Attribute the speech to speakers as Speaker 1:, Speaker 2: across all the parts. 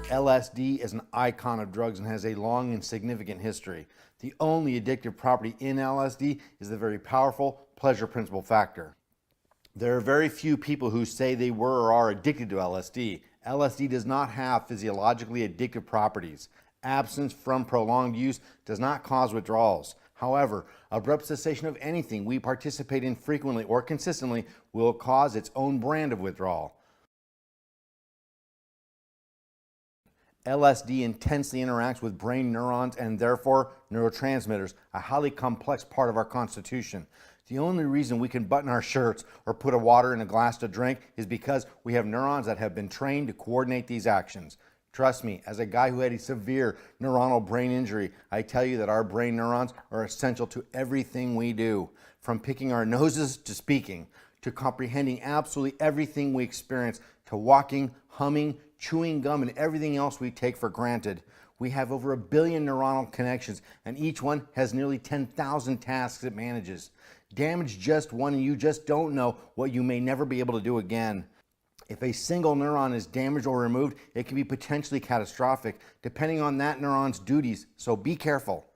Speaker 1: LSD is an icon of drugs and has a long and significant history. The only addictive property in LSD is the very powerful pleasure principle factor. There are very few people who say they were or are addicted to LSD. LSD does not have physiologically addictive properties. Abstinence from prolonged use does not cause withdrawals. However, abrupt cessation of anything we participate in frequently or consistently will cause its own brand of withdrawal. LSD intensely interacts with brain neurons and therefore neurotransmitters, a highly complex part of our constitution. The only reason we can button our shirts or put a water in a glass to drink is because we have neurons that have been trained to coordinate these actions. Trust me, as a guy who had a severe neuronal brain injury, I tell you that our brain neurons are essential to everything we do, from picking our noses to speaking, to comprehending absolutely everything we experience, to walking, humming, chewing gum, and everything else we take for granted. We have over 1 billion neuronal connections, and each one has nearly 10,000 tasks it manages. Damage just one and you just don't know what you may never be able to do again. If a single neuron is damaged or removed, it can be potentially catastrophic, depending on that neuron's duties, so be careful.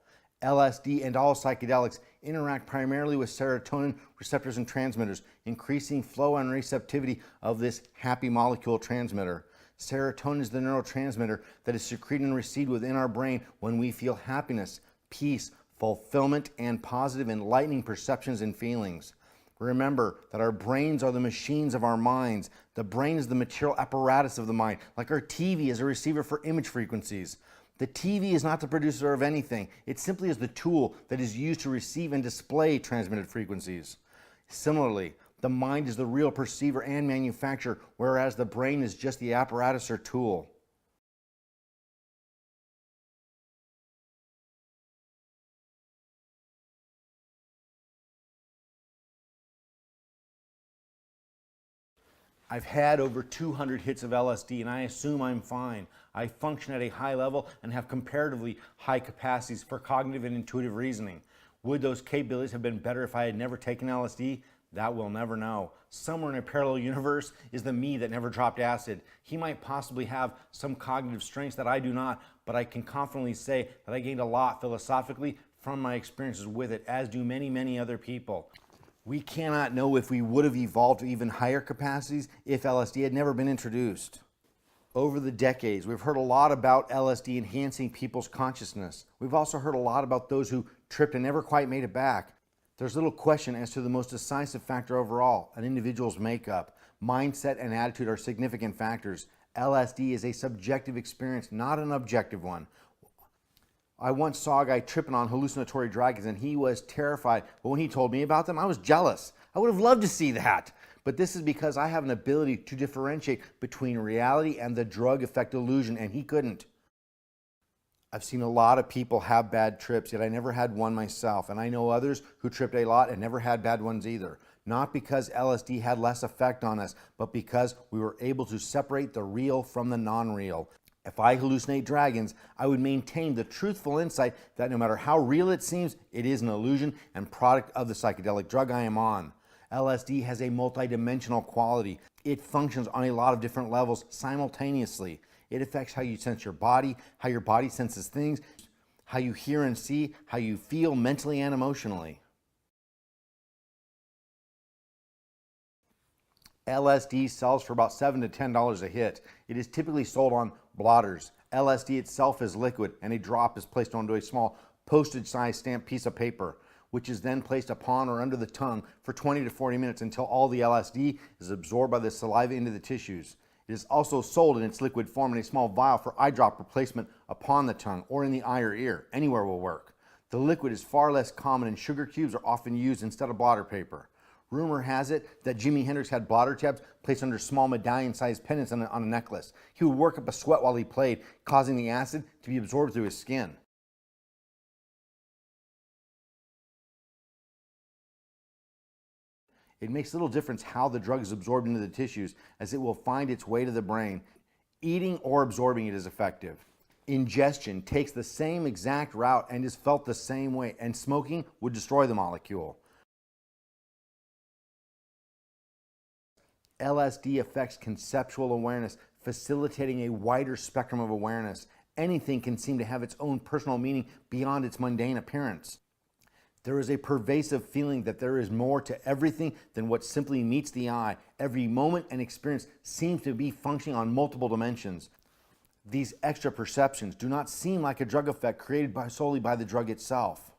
Speaker 1: LSD and all psychedelics interact primarily with serotonin receptors and transmitters, increasing flow and receptivity of this happy molecule transmitter. Serotonin is the neurotransmitter that is secreted and received within our brain when we feel happiness, peace, fulfillment, and positive enlightening perceptions and feelings. Remember that our brains are the machines of our minds. The brain is the material apparatus of the mind, like our TV is a receiver for image frequencies. The TV is not the producer of anything. It simply is the tool that is used to receive and display transmitted frequencies. Similarly, the mind is the real perceiver and manufacturer, whereas the brain is just the apparatus or tool. I've had over 200 hits of LSD and I assume I'm fine. I function at a high level and have comparatively high capacities for cognitive and intuitive reasoning. Would those capabilities have been better if I had never taken LSD? That we'll never know. Somewhere in a parallel universe is the me that never dropped acid. He might possibly have some cognitive strengths that I do not, but I can confidently say that I gained a lot philosophically from my experiences with it, as do many, many other people. We cannot know if we would have evolved to even higher capacities if LSD had never been introduced. Over the decades, we've heard a lot about LSD enhancing people's consciousness. We've also heard a lot about those who tripped and never quite made it back. There's little question as to the most decisive factor overall, an individual's makeup. Mindset and attitude are significant factors. LSD is a subjective experience, not an objective one. I once saw a guy tripping on hallucinatory dragons and he was terrified, but when he told me about them, I was jealous. I would have loved to see that. But this is because I have an ability to differentiate between reality and the drug effect illusion, and he couldn't. I've seen a lot of people have bad trips, yet I never had one myself, and I know others who tripped a lot and never had bad ones either. Not because LSD had less effect on us, but because we were able to separate the real from the non-real. If I hallucinate dragons, I would maintain the truthful insight that no matter how real it seems, it is an illusion and product of the psychedelic drug I am on. LSD has a multidimensional quality. It functions on a lot of different levels simultaneously. It affects how you sense your body, how your body senses things, how you hear and see, how you feel mentally and emotionally. LSD sells for about $7 to $10 a hit. It is typically sold on blotters. LSD itself is liquid and a drop is placed onto a small postage-sized stamped piece of paper, which is then placed upon or under the tongue for 20 to 40 minutes until all the LSD is absorbed by the saliva into the tissues. It is also sold in its liquid form in a small vial for eyedropper placement upon the tongue or in the eye or ear. Anywhere will work. The liquid is far less common and sugar cubes are often used instead of blotter paper. Rumor has it that Jimi Hendrix had blotter tabs placed under small medallion-sized pendants on a necklace. He would work up a sweat while he played, causing the acid to be absorbed through his skin. It makes little difference how the drug is absorbed into the tissues, as it will find its way to the brain. Eating or absorbing it is effective. Ingestion takes the same exact route and is felt the same way, and smoking would destroy the molecule. LSD affects conceptual awareness, facilitating a wider spectrum of awareness. Anything can seem to have its own personal meaning beyond its mundane appearance. There is a pervasive feeling that there is more to everything than what simply meets the eye. Every moment and experience seems to be functioning on multiple dimensions. These extra perceptions do not seem like a drug effect created solely by the drug itself.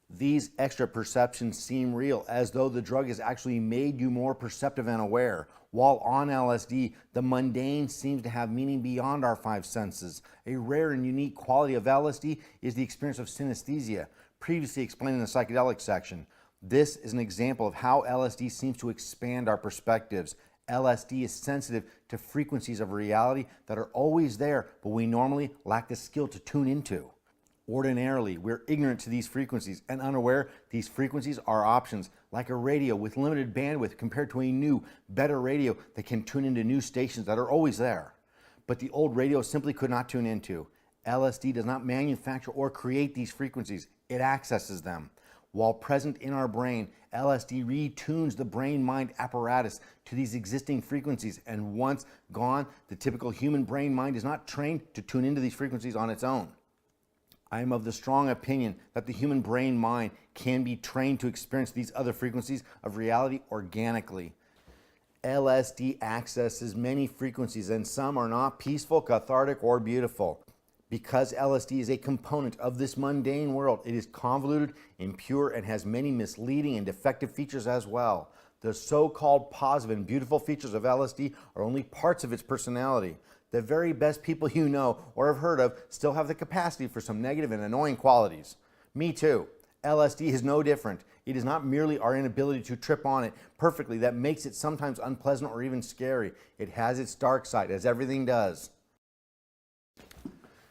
Speaker 1: These extra perceptions seem real, as though the drug has actually made you more perceptive and aware. While on LSD, the mundane seems to have meaning beyond our five senses. A rare and unique quality of LSD is the experience of synesthesia, previously explained in the psychedelics section. This is an example of how LSD seems to expand our perspectives. LSD is sensitive to frequencies of reality that are always there, but we normally lack the skill to tune into. Ordinarily, we're ignorant to these frequencies and unaware these frequencies are options, like a radio with limited bandwidth compared to a new, better radio that can tune into new stations that are always there. But the old radio simply could not tune into. LSD does not manufacture or create these frequencies, it accesses them. While present in our brain, LSD retunes the brain-mind apparatus to these existing frequencies, and once gone, the typical human brain mind is not trained to tune into these frequencies on its own. I am of the strong opinion that the human brain mind can be trained to experience these other frequencies of reality organically. LSD accesses many frequencies, and some are not peaceful, cathartic, or beautiful. Because LSD is a component of this mundane world, it is convoluted, impure, and has many misleading and defective features as well. The so-called positive and beautiful features of LSD are only parts of its personality. The very best people you know or have heard of still have the capacity for some negative and annoying qualities. Me too. LSD is no different. It is not merely our inability to trip on it perfectly that makes it sometimes unpleasant or even scary. It has its dark side, as everything does.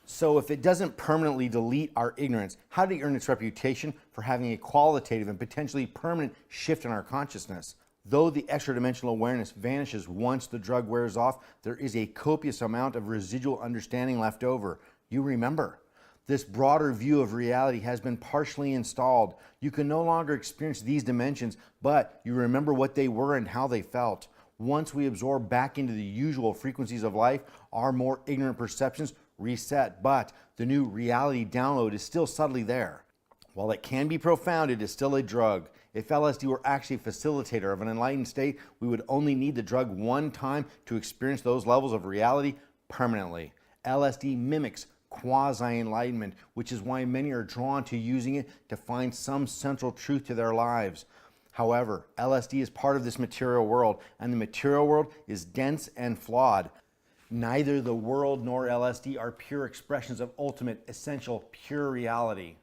Speaker 1: So if it doesn't permanently delete our ignorance, how did it earn its reputation for having a qualitative and potentially permanent shift in our consciousness? Though the extra-dimensional awareness vanishes once the drug wears off, there is a copious amount of residual understanding left over. You remember. This broader view of reality has been partially installed. You can no longer experience these dimensions, but you remember what they were and how they felt. Once we absorb back into the usual frequencies of life, our more ignorant perceptions reset, but the new reality download is still subtly there. While it can be profound, it is still a drug. If LSD were actually a facilitator of an enlightened state, we would only need the drug one time to experience those levels of reality permanently. LSD mimics quasi-enlightenment, which is why many are drawn to using it to find some central truth to their lives. However, LSD is part of this material world, and the material world is dense and flawed. Neither the world nor LSD are pure expressions of ultimate, essential, pure reality.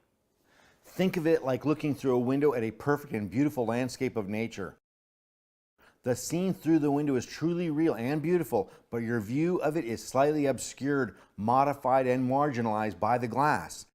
Speaker 1: Think of it like looking through a window at a perfect and beautiful landscape of nature. The scene through the window is truly real and beautiful, but your view of it is slightly obscured, modified, and marginalized by the glass.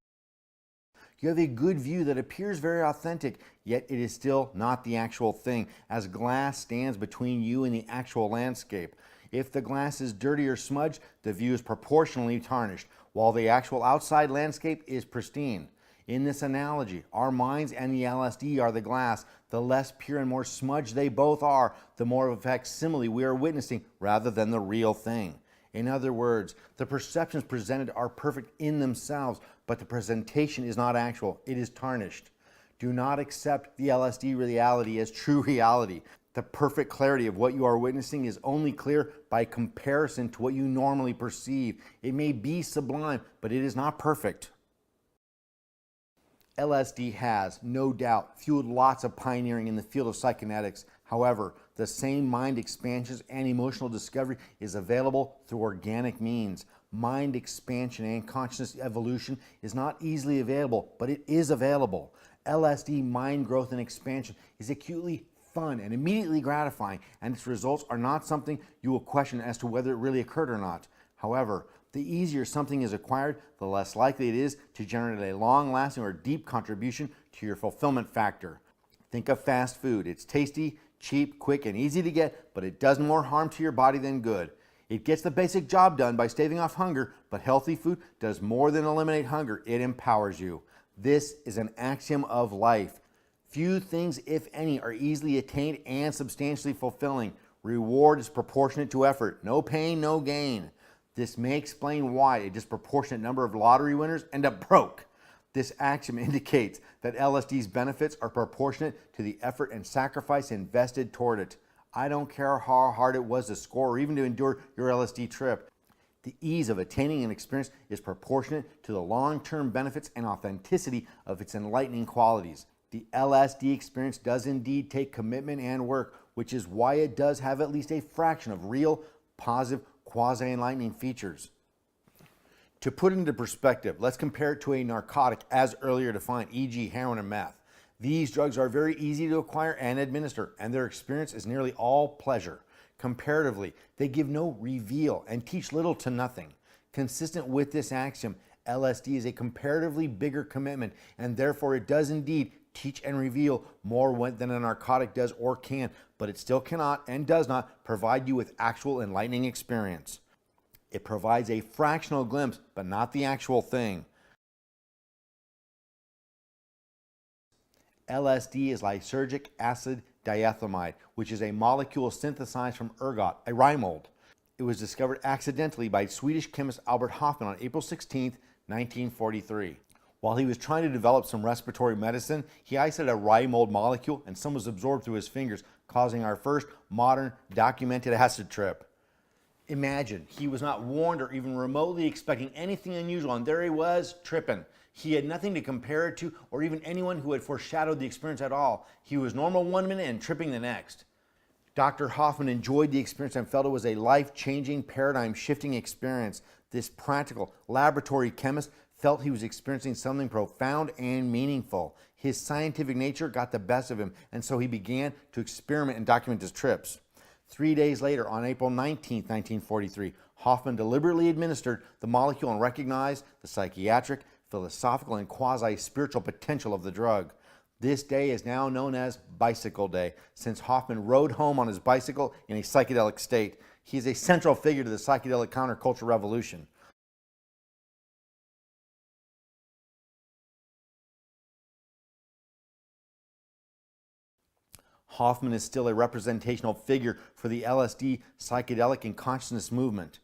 Speaker 1: You have a good view that appears very authentic, yet it is still not the actual thing, as glass stands between you and the actual landscape. If the glass is dirty or smudged, the view is proportionally tarnished, while the actual outside landscape is pristine. In this analogy, our minds and the LSD are the glass. The less pure and more smudged they both are, the more of a facsimile we are witnessing rather than the real thing. In other words, the perceptions presented are perfect in themselves, but the presentation is not actual, it is tarnished. Do not accept the LSD reality as true reality. The perfect clarity of what you are witnessing is only clear by comparison to what you normally perceive. It may be sublime, but it is not perfect. LSD has, no doubt, fueled lots of pioneering in the field of psychonetics. However, the same mind expansions and emotional discovery is available through organic means. Mind expansion and consciousness evolution is not easily available, but it is available. LSD mind growth and expansion is acutely fun and immediately gratifying, and its results are not something you will question as to whether it really occurred or not. However, the easier something is acquired, the less likely it is to generate a long-lasting or deep contribution to your fulfillment factor. Think of fast food. It's tasty, cheap, quick, and easy to get, but it does more harm to your body than good. It gets the basic job done by staving off hunger, but healthy food does more than eliminate hunger. It empowers you. This is an axiom of life. Few things, if any, are easily attained and substantially fulfilling. Reward is proportionate to effort. No pain, no gain. This may explain why a disproportionate number of lottery winners end up broke. This axiom indicates that LSD's benefits are proportionate to the effort and sacrifice invested toward it. I don't care how hard it was to score or even to endure your LSD trip. The ease of attaining an experience is proportionate to the long-term benefits and authenticity of its enlightening qualities. The LSD experience does indeed take commitment and work, which is why it does have at least a fraction of real, positive, quasi-enlightening features. To put it into perspective, let's compare it to a narcotic as earlier defined, e.g. heroin and meth. These drugs are very easy to acquire and administer, and their experience is nearly all pleasure. Comparatively, they give no reveal and teach little to nothing. Consistent with this axiom, LSD is a comparatively bigger commitment, and therefore it does indeed teach and reveal more than a narcotic does or can, but it still cannot and does not provide you with actual enlightening experience. It provides a fractional glimpse, but not the actual thing. LSD is lysergic acid diethylamide, which is a molecule synthesized from ergot, a rye mold. It was discovered accidentally by Swedish chemist Albert Hofmann on April 16, 1943. While he was trying to develop some respiratory medicine, he isolated a rye mold molecule and some was absorbed through his fingers, causing our first modern documented acid trip. Imagine, he was not warned or even remotely expecting anything unusual, and there he was, tripping. He had nothing to compare it to or even anyone who had foreshadowed the experience at all. He was normal one minute and tripping the next. Dr. Hoffman enjoyed the experience and felt it was a life-changing, paradigm-shifting experience. This practical laboratory chemist felt he was experiencing something profound and meaningful. His scientific nature got the best of him, and so he began to experiment and document his trips. 3 days later, on April 19, 1943, Hoffman deliberately administered the molecule and recognized the psychiatric, philosophical, and quasi-spiritual potential of the drug. This day is now known as Bicycle Day, since Hoffman rode home on his bicycle in a psychedelic state. He is a central figure to the psychedelic counterculture revolution. Hoffman is still a representational figure for the LSD, psychedelic, and consciousness movement.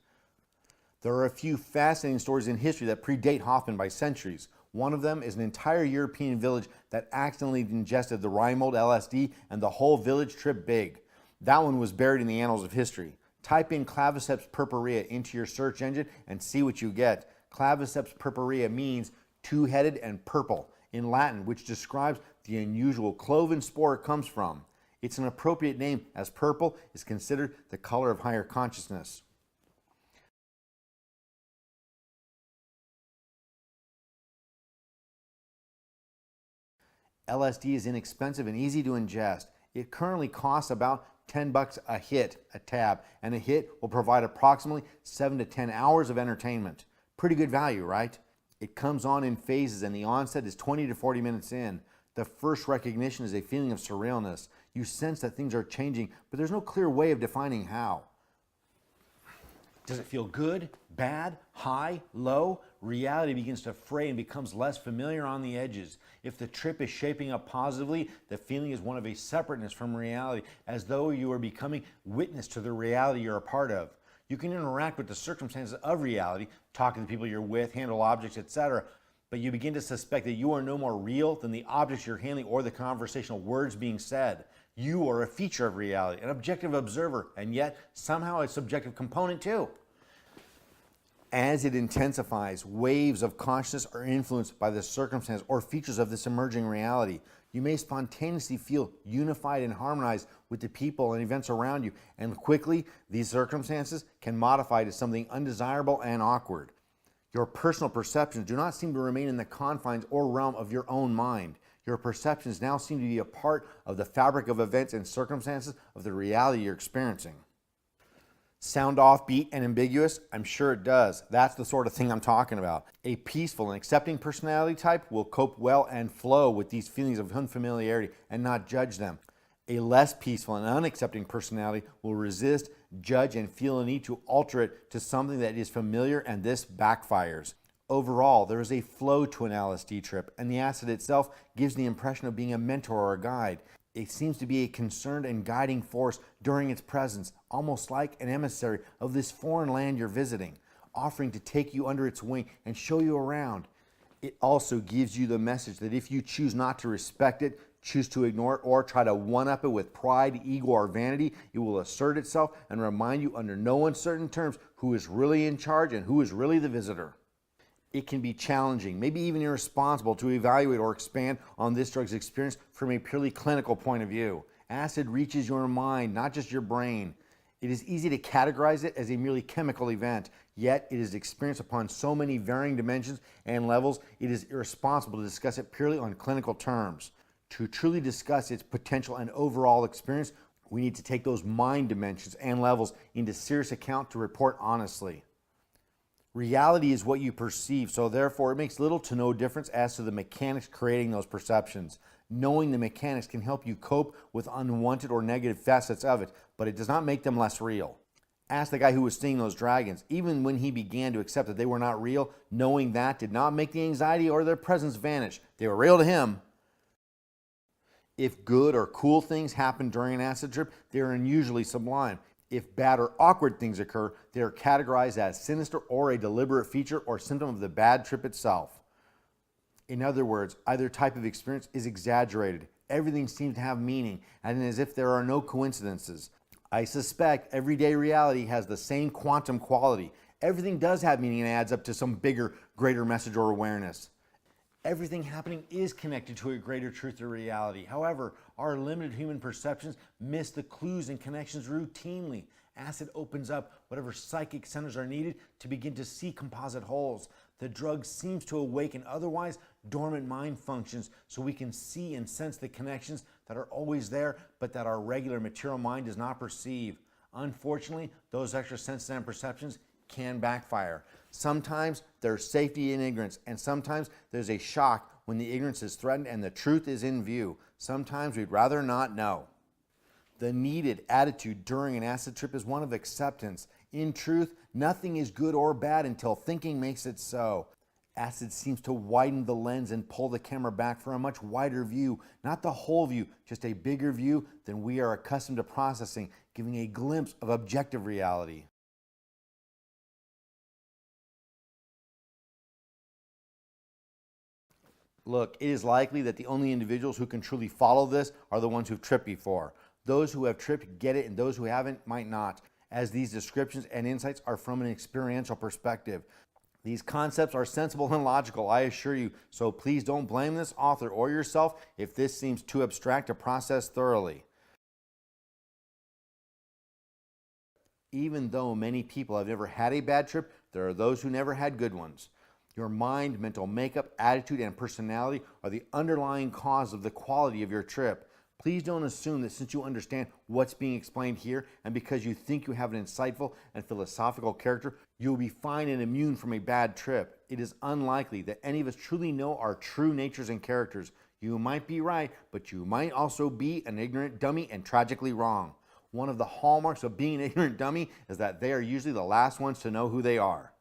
Speaker 1: There are a few fascinating stories in history that predate Hoffman by centuries. One of them is an entire European village that accidentally ingested the rye mold LSD and the whole village tripped big. That one was buried in the annals of history. Type in claviceps purpurea into your search engine and see what you get. Claviceps purpurea means two-headed and purple in Latin, which describes the unusual cloven spore it comes from. It's an appropriate name as purple is considered the color of higher consciousness. LSD is inexpensive and easy to ingest. It currently costs about $10 a hit, a tab, and a hit will provide approximately 7 to 10 hours of entertainment. Pretty good value, right? It comes on in phases and the onset is 20 to 40 minutes in. The first recognition is a feeling of surrealness. You sense that things are changing, but there's no clear way of defining how. Does it feel good, bad, high, low? Reality begins to fray and becomes less familiar on the edges. If the trip is shaping up positively, the feeling is one of a separateness from reality, as though you are becoming witness to the reality you're a part of. You can interact with the circumstances of reality, talk to the people you're with, handle objects, etc., but you begin to suspect that you are no more real than the objects you're handling or the conversational words being said. You are a feature of reality, an objective observer, and yet somehow a subjective component too. As it intensifies, waves of consciousness are influenced by the circumstance or features of this emerging reality. You may spontaneously feel unified and harmonized with the people and events around you, and quickly these circumstances can modify to something undesirable and awkward. Your personal perceptions do not seem to remain in the confines or realm of your own mind. Your perceptions now seem to be a part of the fabric of events and circumstances of the reality you're experiencing. Sound offbeat and ambiguous? I'm sure it does. That's the sort of thing I'm talking about. A peaceful and accepting personality type will cope well and flow with these feelings of unfamiliarity and not judge them. A less peaceful and unaccepting personality will resist, judge, and feel a need to alter it to something that is familiar, and this backfires. Overall, there is a flow to an LSD trip, and the acid itself gives the impression of being a mentor or a guide. It seems to be a concerned and guiding force during its presence, almost like an emissary of this foreign land you're visiting, offering to take you under its wing and show you around. It also gives you the message that if you choose not to respect it, choose to ignore it, or try to one-up it with pride, ego, or vanity, it will assert itself and remind you under no uncertain terms who is really in charge and who is really the visitor. It can be challenging, maybe even irresponsible, to evaluate or expand on this drug's experience from a purely clinical point of view. Acid reaches your mind, not just your brain. It is easy to categorize it as a merely chemical event, yet it is experienced upon so many varying dimensions and levels, it is irresponsible to discuss it purely on clinical terms. To truly discuss its potential and overall experience, we need to take those mind dimensions and levels into serious account to report honestly. Reality is what you perceive, so therefore it makes little to no difference as to the mechanics creating those perceptions. Knowing the mechanics can help you cope with unwanted or negative facets of it, but it does not make them less real. Ask the guy who was seeing those dragons. Even when he began to accept that they were not real, knowing that did not make the anxiety or their presence vanish. They were real to him. If good or cool things happen during an acid trip, they are unusually sublime. If bad or awkward things occur, they are categorized as sinister or a deliberate feature or symptom of the bad trip itself. In other words, either type of experience is exaggerated. Everything seems to have meaning, and as if there are no coincidences. I suspect everyday reality has the same quantum quality. Everything does have meaning and adds up to some bigger, greater message or awareness. Everything happening is connected to a greater truth or reality. However, our limited human perceptions miss the clues and connections routinely. Acid opens up whatever psychic centers are needed to begin to see composite wholes. The drug seems to awaken otherwise dormant mind functions so we can see and sense the connections that are always there but that our regular material mind does not perceive. Unfortunately, those extra senses and perceptions can backfire. Sometimes there's safety in ignorance, and sometimes there's a shock when the ignorance is threatened and the truth is in view. Sometimes we'd rather not know. The needed attitude during an acid trip is one of acceptance. In truth, nothing is good or bad until thinking makes it so. Acid seems to widen the lens and pull the camera back for a much wider view, not the whole view, just a bigger view than we are accustomed to processing, giving a glimpse of objective reality. Look, it is likely that the only individuals who can truly follow this are the ones who've tripped before. Those who have tripped get it, and those who haven't might not, as these descriptions and insights are from an experiential perspective. These concepts are sensible and logical, I assure you, so please don't blame this author or yourself if this seems too abstract to process thoroughly. Even though many people have never had a bad trip, there are those who never had good ones. Your mind, mental makeup, attitude, and personality are the underlying cause of the quality of your trip. Please don't assume that since you understand what's being explained here, and because you think you have an insightful and philosophical character, you will be fine and immune from a bad trip. It is unlikely that any of us truly know our true natures and characters. You might be right, but you might also be an ignorant dummy and tragically wrong. One of the hallmarks of being an ignorant dummy is that they are usually the last ones to know who they are.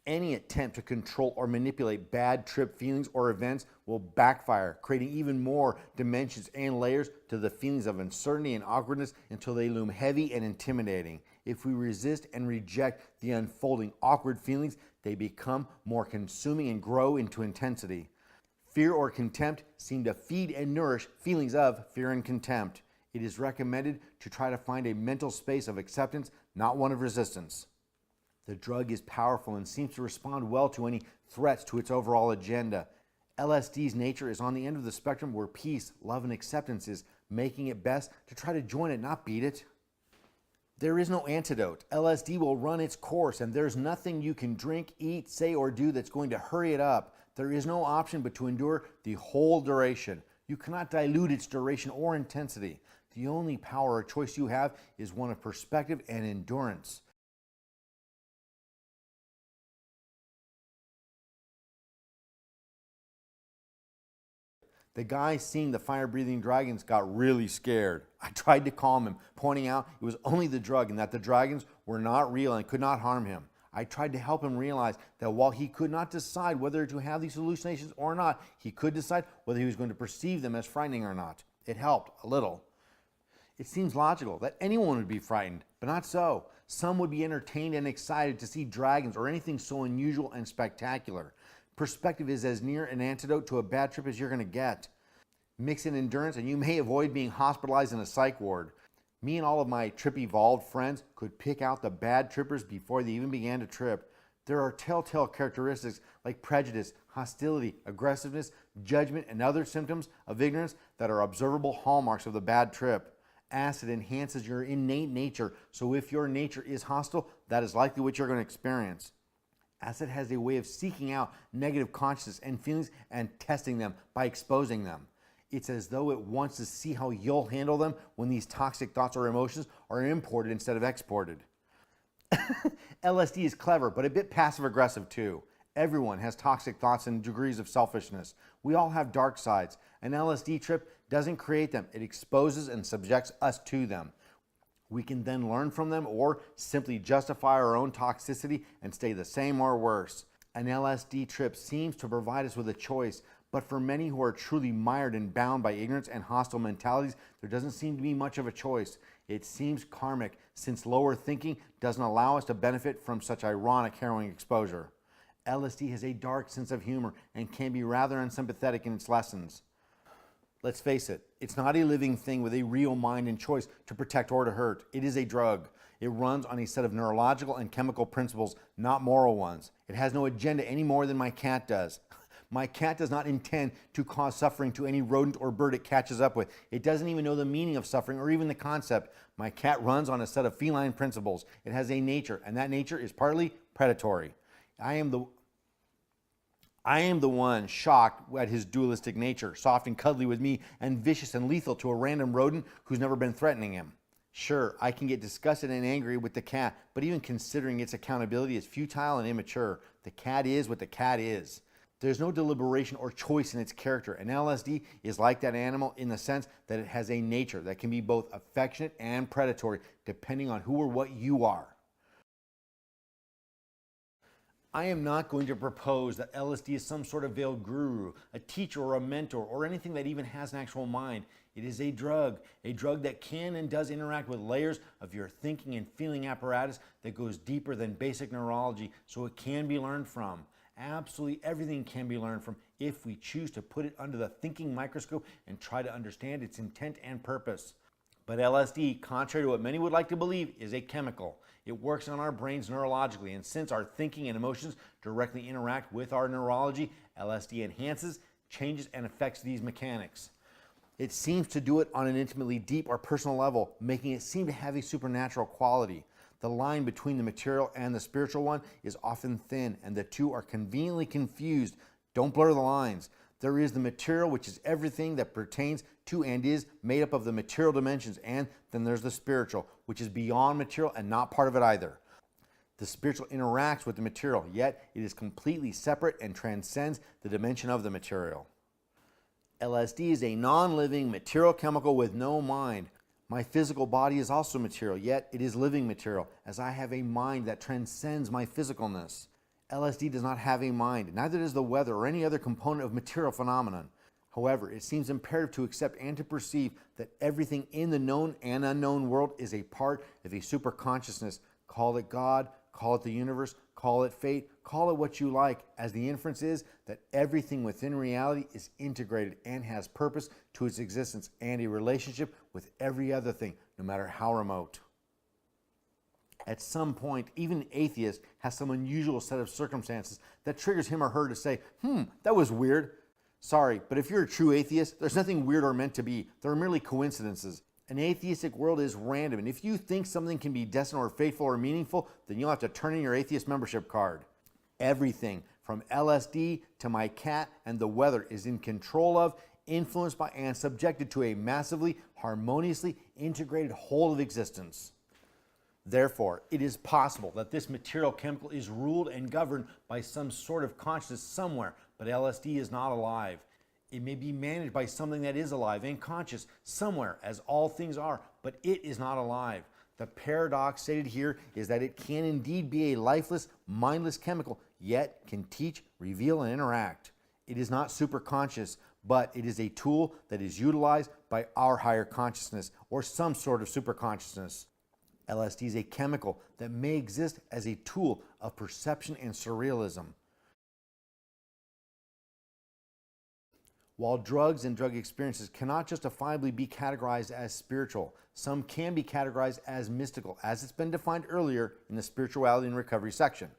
Speaker 1: Any attempt to control or manipulate bad trip feelings or events will backfire, creating even more dimensions and layers to the feelings of uncertainty and awkwardness until they loom heavy and intimidating. If we resist and reject the unfolding awkward feelings, they become more consuming and grow into intensity. Fear or contempt seem to feed and nourish feelings of fear and contempt. It is recommended to try to find a mental space of acceptance, not one of resistance. The drug is powerful and seems to respond well to any threats to its overall agenda. LSD's nature is on the end of the spectrum where peace, love, and acceptance is, making it best to try to join it, not beat it. There is no antidote. LSD will run its course, and there's nothing you can drink, eat, say, or do that's going to hurry it up. There is no option but to endure the whole duration. You cannot dilute its duration or intensity. The only power or choice you have is one of perspective and endurance. The guy seeing the fire-breathing dragons got really scared. I tried to calm him, pointing out it was only the drug and that the dragons were not real and could not harm him. I tried to help him realize that while he could not decide whether to have these hallucinations or not, he could decide whether he was going to perceive them as frightening or not. It helped a little. It seems logical that anyone would be frightened, but not so. Some would be entertained and excited to see dragons or anything so unusual and spectacular. Perspective is as near an antidote to a bad trip as you're going to get. Mix in endurance and you may avoid being hospitalized in a psych ward. Me and all of my trip-evolved friends could pick out the bad trippers before they even began to trip. There are telltale characteristics like prejudice, hostility, aggressiveness, judgment, and other symptoms of ignorance that are observable hallmarks of the bad trip. Acid enhances your innate nature, so if your nature is hostile, that is likely what you're going to experience. Acid has a way of seeking out negative consciousness and feelings and testing them by exposing them. It's as though it wants to see how you'll handle them when these toxic thoughts or emotions are imported instead of exported. LSD is clever, but a bit passive-aggressive too. Everyone has toxic thoughts and degrees of selfishness. We all have dark sides. An LSD trip doesn't create them. It exposes and subjects us to them. We can then learn from them or simply justify our own toxicity and stay the same or worse. An LSD trip seems to provide us with a choice, but for many who are truly mired and bound by ignorance and hostile mentalities, there doesn't seem to be much of a choice. It seems karmic, since lower thinking doesn't allow us to benefit from such ironic, harrowing exposure. LSD has a dark sense of humor and can be rather unsympathetic in its lessons. Let's face it, it's not a living thing with a real mind and choice to protect or to hurt. It is a drug. It runs on a set of neurological and chemical principles, not moral ones. It has no agenda any more than my cat does. My cat does not intend to cause suffering to any rodent or bird it catches up with. It doesn't even know the meaning of suffering or even the concept. My cat runs on a set of feline principles. It has a nature, and that nature is partly predatory. I am the one shocked at his dualistic nature, soft and cuddly with me and vicious and lethal to a random rodent who's never been threatening him. Sure, I can get disgusted and angry with the cat, but even considering its accountability is futile and immature. The cat is what the cat is. There's no deliberation or choice in its character, and LSD is like that animal in the sense that it has a nature that can be both affectionate and predatory, depending on who or what you are. I am not going to propose that LSD is some sort of veiled guru, a teacher or a mentor, or anything that even has an actual mind. It is a drug that can and does interact with layers of your thinking and feeling apparatus that goes deeper than basic neurology, so it can be learned from. Absolutely everything can be learned from if we choose to put it under the thinking microscope and try to understand its intent and purpose. But LSD, contrary to what many would like to believe, is a chemical. It works on our brains neurologically, and since our thinking and emotions directly interact with our neurology, LSD enhances, changes, and affects these mechanics. It seems to do it on an intimately deep or personal level, making it seem to have a supernatural quality. The line between the material and the spiritual one is often thin, and the two are conveniently confused. Don't blur the lines. There is the material, which is everything that pertains to and is made up of the material dimensions, and then there's the spiritual, which is beyond material and not part of it either. The spiritual interacts with the material, yet it is completely separate and transcends the dimension of the material. LSD is a non-living material chemical with no mind. My physical body is also material, yet it is living material, as I have a mind that transcends my physicalness. LSD does not have a mind, neither does the weather or any other component of material phenomenon. However, it seems imperative to accept and to perceive that everything in the known and unknown world is a part of a superconsciousness. Call it God, call it the universe, call it fate, call it what you like, as the inference is that everything within reality is integrated and has purpose to its existence and a relationship with every other thing, no matter how remote. At some point, even an atheist has some unusual set of circumstances that triggers him or her to say, that was weird. Sorry, but if you're a true atheist, there's nothing weird or meant to be. There are merely coincidences. An atheistic world is random, and if you think something can be destined or fateful or meaningful, then you'll have to turn in your atheist membership card. Everything, from LSD to my cat and the weather, is in control of, influenced by, and subjected to a massively, harmoniously integrated whole of existence. Therefore, it is possible that this material chemical is ruled and governed by some sort of consciousness somewhere, but LSD is not alive. It may be managed by something that is alive and conscious somewhere, as all things are, but it is not alive. The paradox stated here is that it can indeed be a lifeless, mindless chemical, yet can teach, reveal, and interact. It is not superconscious, but it is a tool that is utilized by our higher consciousness or some sort of superconsciousness. LSD is a chemical that may exist as a tool of perception and surrealism. While drugs and drug experiences cannot justifiably be categorized as spiritual, some can be categorized as mystical, as it's been defined earlier in the spirituality and recovery section.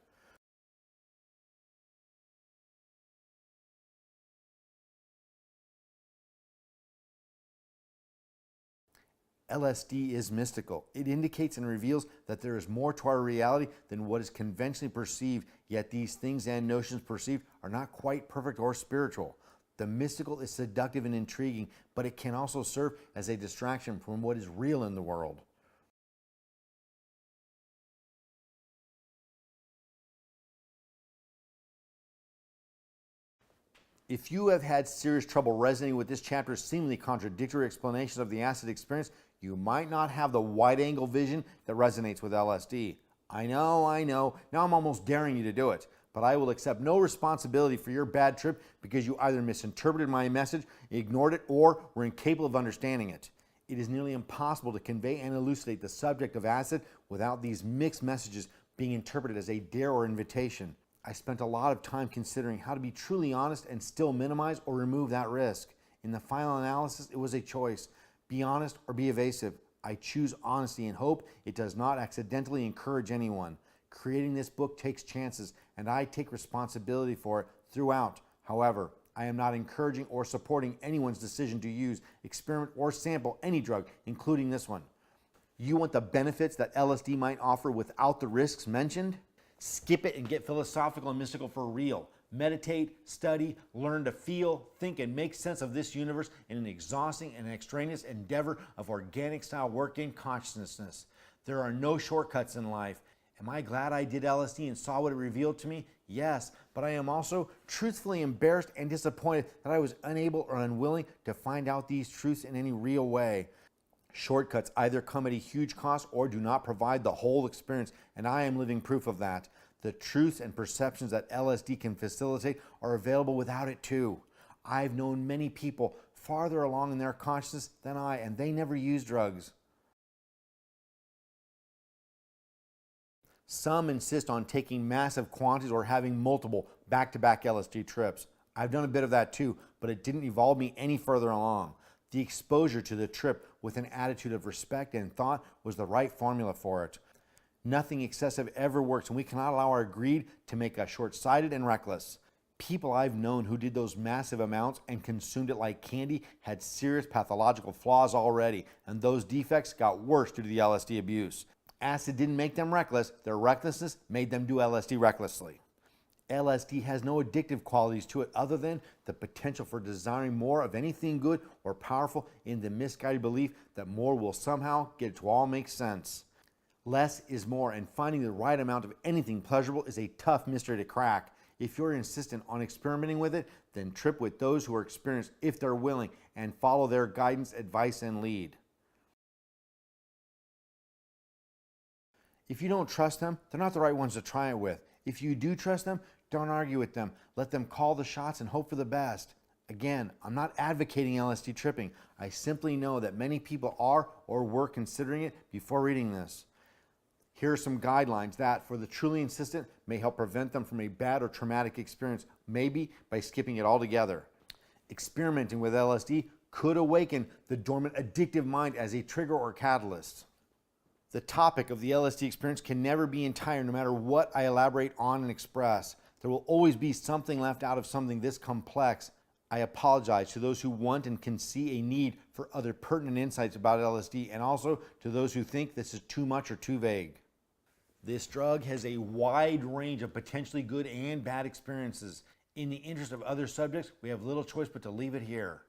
Speaker 1: LSD is mystical. It indicates and reveals that there is more to our reality than what is conventionally perceived, yet these things and notions perceived are not quite perfect or spiritual. The mystical is seductive and intriguing, but it can also serve as a distraction from what is real in the world. If you have had serious trouble resonating with this chapter's seemingly contradictory explanations of the acid experience, you might not have the wide-angle vision that resonates with LSD. I know. Now I'm almost daring you to do it. But I will accept no responsibility for your bad trip because you either misinterpreted my message, ignored it, or were incapable of understanding it. It is nearly impossible to convey and elucidate the subject of acid without these mixed messages being interpreted as a dare or invitation. I spent a lot of time considering how to be truly honest and still minimize or remove that risk. In the final analysis, it was a choice. Be honest or be evasive. I choose honesty and hope it does not accidentally encourage anyone. Creating this book takes chances, and I take responsibility for it throughout. However, I am not encouraging or supporting anyone's decision to use, experiment, or sample any drug, including this one. You want the benefits that LSD might offer without the risks mentioned? Skip it and get philosophical and mystical for real. Meditate, study, learn to feel, think, and make sense of this universe in an exhausting and extraneous endeavor of organic-style work in consciousness. There are no shortcuts in life. Am I glad I did LSD and saw what it revealed to me? Yes, but I am also truthfully embarrassed and disappointed that I was unable or unwilling to find out these truths in any real way. Shortcuts either come at a huge cost or do not provide the whole experience, and I am living proof of that. The truths and perceptions that LSD can facilitate are available without it too. I've known many people farther along in their consciousness than I, and they never use drugs. Some insist on taking massive quantities or having multiple back-to-back LSD trips. I've done a bit of that too, but it didn't evolve me any further along. The exposure to the trip with an attitude of respect and thought was the right formula for it. Nothing excessive ever works, and we cannot allow our greed to make us short-sighted and reckless. People I've known who did those massive amounts and consumed it like candy had serious pathological flaws already, and those defects got worse due to the LSD abuse. Acid didn't make them reckless, their recklessness made them do LSD recklessly. LSD has no addictive qualities to it other than the potential for desiring more of anything good or powerful in the misguided belief that more will somehow get it to all make sense. Less is more, and finding the right amount of anything pleasurable is a tough mystery to crack. If you're insistent on experimenting with it, then trip with those who are experienced if they're willing and follow their guidance, advice, and lead. If you don't trust them, they're not the right ones to try it with. If you do trust them, don't argue with them. Let them call the shots and hope for the best. Again, I'm not advocating LSD tripping. I simply know that many people are or were considering it before reading this. Here are some guidelines that, for the truly insistent, may help prevent them from a bad or traumatic experience, maybe by skipping it altogether. Experimenting with LSD could awaken the dormant addictive mind as a trigger or catalyst. The topic of the LSD experience can never be entire no matter what I elaborate on and express. There will always be something left out of something this complex. I apologize to those who want and can see a need for other pertinent insights about LSD, and also to those who think this is too much or too vague. This drug has a wide range of potentially good and bad experiences. In the interest of other subjects, we have little choice but to leave it here.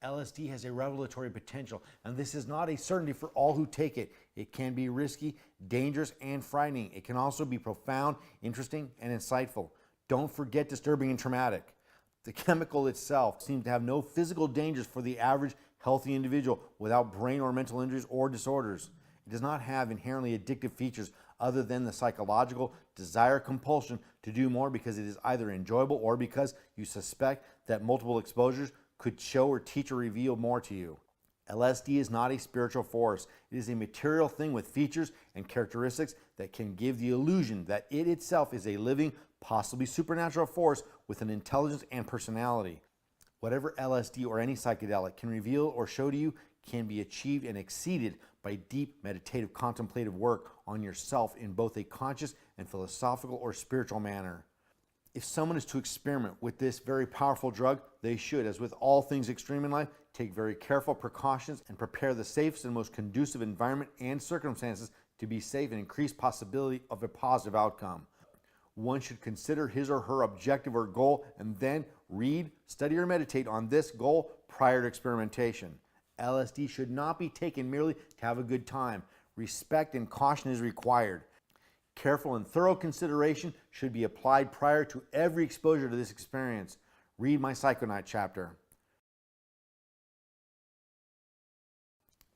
Speaker 1: LSD has a revelatory potential, and this is not a certainty for all who take it. It can be risky, dangerous, and frightening. It can also be profound, interesting, and insightful. Don't forget disturbing and traumatic. The chemical itself seems to have no physical dangers for the average healthy individual without brain or mental injuries or disorders. It does not have inherently addictive features other than the psychological desire compulsion to do more because it is either enjoyable or because you suspect that multiple exposures could show or teach or reveal more to you. LSD is not a spiritual force. It is a material thing with features and characteristics that can give the illusion that it itself is a living, possibly supernatural force with an intelligence and personality. Whatever LSD or any psychedelic can reveal or show to you can be achieved and exceeded by deep meditative contemplative work on yourself in both a conscious and philosophical or spiritual manner. If someone is to experiment with this very powerful drug, they should, as with all things extreme in life, take very careful precautions and prepare the safest and most conducive environment and circumstances to be safe and increase possibility of a positive outcome. One should consider his or her objective or goal and then read, study, or meditate on this goal prior to experimentation. LSD should not be taken merely to have a good time. Respect and caution is required. Careful and thorough consideration should be applied prior to every exposure to this experience. Read my Psychonaut chapter.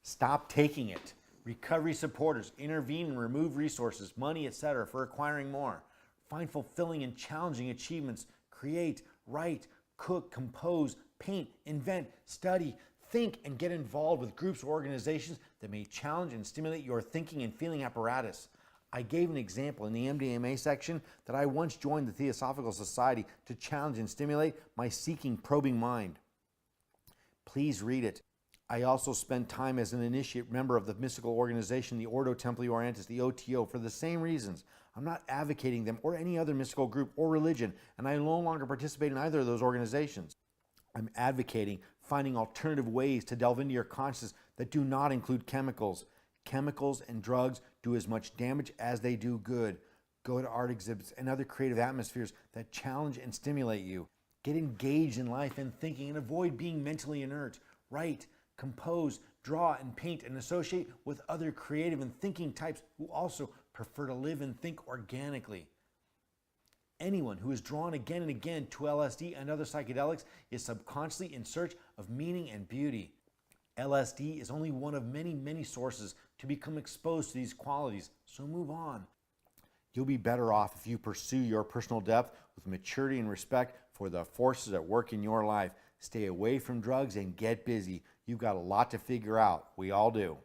Speaker 1: Stop taking it. Recovery supporters intervene and remove resources, money, etc. for acquiring more. Find fulfilling and challenging achievements. Create, write, cook, compose, paint, invent, study, think, and get involved with groups or organizations that may challenge and stimulate your thinking and feeling apparatus. I gave an example in the MDMA section that I once joined the Theosophical Society to challenge and stimulate my seeking, probing mind. Please read it. I also spent time as an initiate member of the mystical organization, the Ordo Templi Orientis, the OTO, for the same reasons. I'm not advocating them or any other mystical group or religion, and I no longer participate in either of those organizations. I'm advocating finding alternative ways to delve into your consciousness that do not include chemicals. Chemicals and drugs do as much damage as they do good. Go to art exhibits and other creative atmospheres that challenge and stimulate you. Get engaged in life and thinking and avoid being mentally inert. Write, compose, draw, and paint, and associate with other creative and thinking types who also prefer to live and think organically. Anyone who is drawn again and again to LSD and other psychedelics is subconsciously in search of meaning and beauty. LSD is only one of many, many sources to become exposed to these qualities, so move on. You'll be better off if you pursue your personal depth with maturity and respect for the forces at work in your life. Stay away from drugs and get busy. You've got a lot to figure out. We all do.